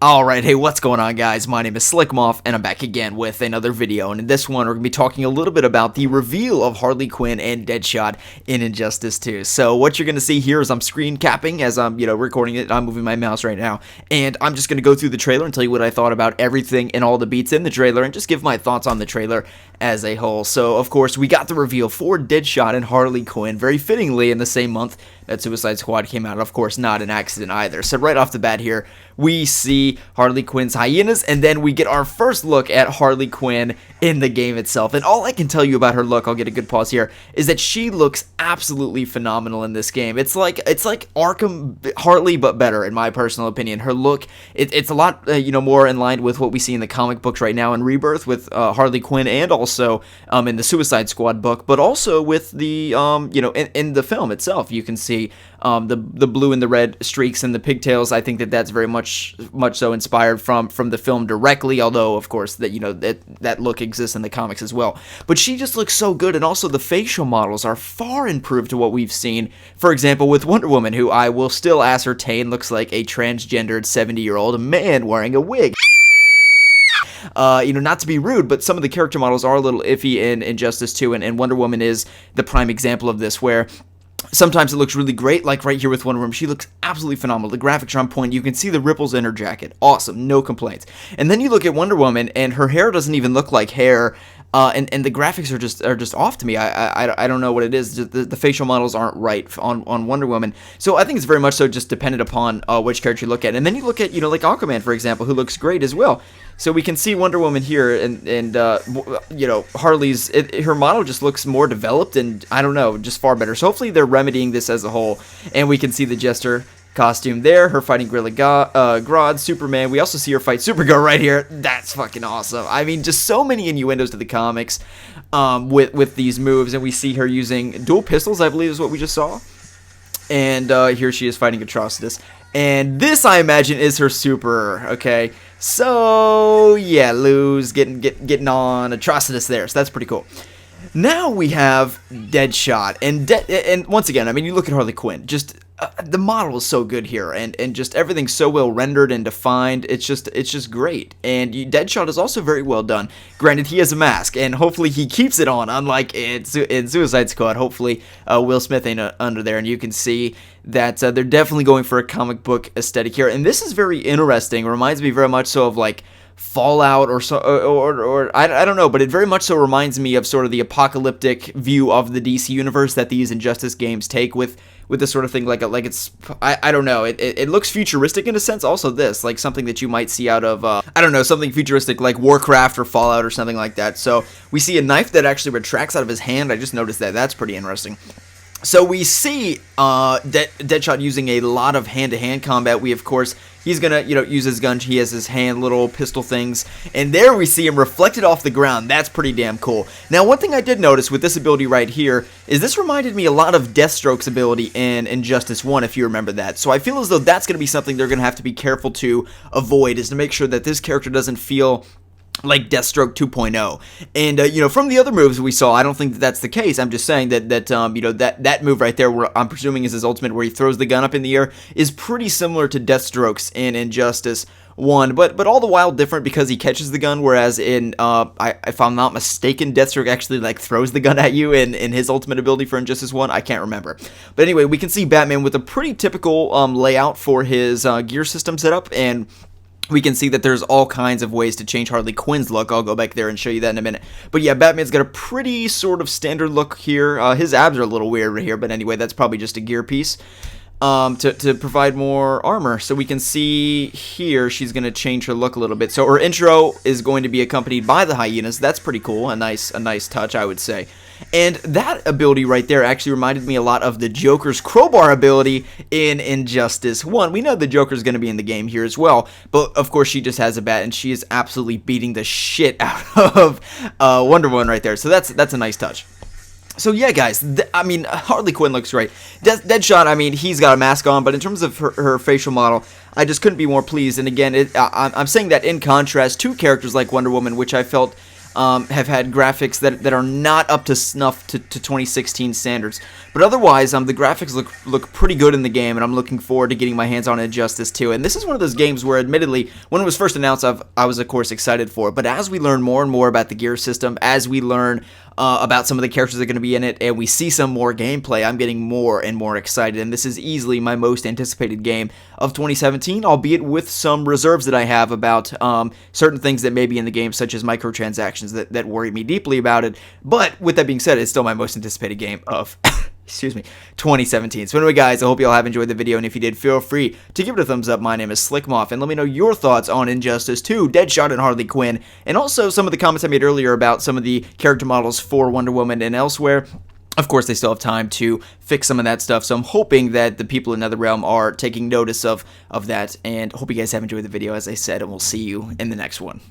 Alright, hey, what's going on, guys? My name is Slickmoth, and I'm back again with another video, and in this one, we're going to be talking a little bit about the reveal of Harley Quinn and Deadshot in Injustice 2. So, what you're going to see here is I'm screen capping as I'm, recording it. I'm moving my mouse right now, and I'm just going to go through the trailer and tell you what I thought about everything and all the beats in the trailer, and just give my thoughts on the trailer as a whole. So, of course, we got the reveal for Deadshot and Harley Quinn, very fittingly in the same month that Suicide Squad came out. Of course, not an accident either. So right off the bat here, we see Harley Quinn's hyenas, and then we get our first look at Harley Quinn in the game itself. And all I can tell you about her look, I'll get a good pause here, is that she looks absolutely phenomenal in this game. It's like Arkham Harley, but better, in my personal opinion. Her look, it's a lot, more in line with what we see in the comic books right now in Rebirth with Harley Quinn, and also in the Suicide Squad book, but also with the, in the film itself. You can see the blue and the red streaks and the pigtails. I think that's very much so inspired from the film directly, although of course that look exists in the comics as well. But she just looks so good, and also the facial models are far improved to what we've seen, for example, with Wonder Woman, who I will still ascertain looks like a transgendered 70-year-old man wearing a wig. Not to be rude, but some of the character models are a little iffy in Injustice 2, and Wonder Woman is the prime example of this, where sometimes it looks really great, like right here with Wonder Woman. She looks absolutely phenomenal. The graphics are on point. You can see the ripples in her jacket. Awesome. No complaints. And then you look at Wonder Woman, and her hair doesn't even look like hair. And the graphics are just off to me. I don't know what it is. The facial models aren't right on Wonder Woman. So I think it's very much so just dependent upon which character you look at. And then you look at, like Aquaman, for example, who looks great as well. So we can see Wonder Woman here, and Harley's, her model just looks more developed, and I don't know, just far better. So hopefully they're remedying this as a whole, and we can see the Jester costume there, her fighting Gorilla Grodd, Superman. We also see her fight Supergirl right here. That's fucking awesome. I mean, just so many innuendos to the comics with these moves, and we see her using dual pistols, I believe is what we just saw. And here she is fighting Atrocitus. And this, I imagine, is her super, okay? So, yeah, Lou's getting on Atrocitus there, so that's pretty cool. Now we have Deadshot, and once again, I mean, you look at Harley Quinn, just the model is so good here, and just everything's so well rendered and defined. It's just great. And Deadshot is also very well done. Granted, he has a mask, and hopefully he keeps it on, unlike in Suicide Squad. Hopefully Will Smith ain't under there, and you can see that they're definitely going for a comic book aesthetic here. And this is very interesting. It reminds me very much so of like Fallout or I don't know, but it very much so reminds me of sort of the apocalyptic view of the DC universe that these Injustice games take with this sort of thing, like it's I don't know, it looks futuristic in a sense. Also this, like something that you might see out of I don't know, something futuristic like Warcraft or Fallout or something like that. So we see a knife that actually retracts out of his hand. I just noticed that. That's pretty interesting. So we see Deadshot using a lot of hand-to-hand combat. We, of course, he's gonna, use his gun. He has his hand little pistol things, and there we see him reflected off the ground. That's pretty damn cool. Now, one thing I did notice with this ability right here is this reminded me a lot of Deathstroke's ability in Injustice 1, if you remember that. So I feel as though that's gonna be something they're gonna have to be careful to avoid, is to make sure that this character doesn't feel like Deathstroke 2.0. And from the other moves we saw, I don't think that's the case. I'm just saying that move right there, where I'm presuming is his ultimate, where he throws the gun up in the air, is pretty similar to Deathstroke's in Injustice 1, but all the while different because he catches the gun, whereas in if I'm not mistaken, Deathstroke actually like throws the gun at you in his ultimate ability for Injustice 1. I can't remember. But anyway, we can see Batman with a pretty typical layout for his gear system setup, and we can see that there's all kinds of ways to change Harley Quinn's look. I'll go back there and show you that in a minute. But yeah, Batman's got a pretty sort of standard look here. His abs are a little weird right here, but anyway, that's probably just a gear piece to provide more armor. So we can see here she's going to change her look a little bit. So her intro is going to be accompanied by the hyenas. That's pretty cool. A nice touch, I would say. And that ability right there actually reminded me a lot of the Joker's crowbar ability in Injustice 1. We know the Joker's going to be in the game here as well, but of course she just has a bat, and she is absolutely beating the shit out of Wonder Woman right there. So that's a nice touch. So yeah, guys, I mean, Harley Quinn looks great. Deadshot, I mean, he's got a mask on, but in terms of her facial model, I just couldn't be more pleased. And again, I'm saying that in contrast to characters like Wonder Woman, which I felt have had graphics that are not up to snuff to 2016 standards. But otherwise, the graphics look pretty good in the game, and I'm looking forward to getting my hands on Injustice 2. And this is one of those games where, admittedly, when it was first announced, I was, of course, excited for it. But as we learn more and more about the gear system, as we learn about some of the characters that are going to be in it, and we see some more gameplay, I'm getting more and more excited. And this is easily my most anticipated game of 2017, albeit with some reserves that I have about certain things that may be in the game, such as microtransactions that worry me deeply about it. But with that being said, it's still my most anticipated game of 2017. So anyway, guys, I hope you all have enjoyed the video, and if you did, feel free to give it a thumbs up. My name is Slickmoth, and let me know your thoughts on Injustice 2, Deadshot, and Harley Quinn, and also some of the comments I made earlier about some of the character models for Wonder Woman and elsewhere. Of course, they still have time to fix some of that stuff, so I'm hoping that the people in NetherRealm are taking notice of that, and hope you guys have enjoyed the video, as I said, and we'll see you in the next one.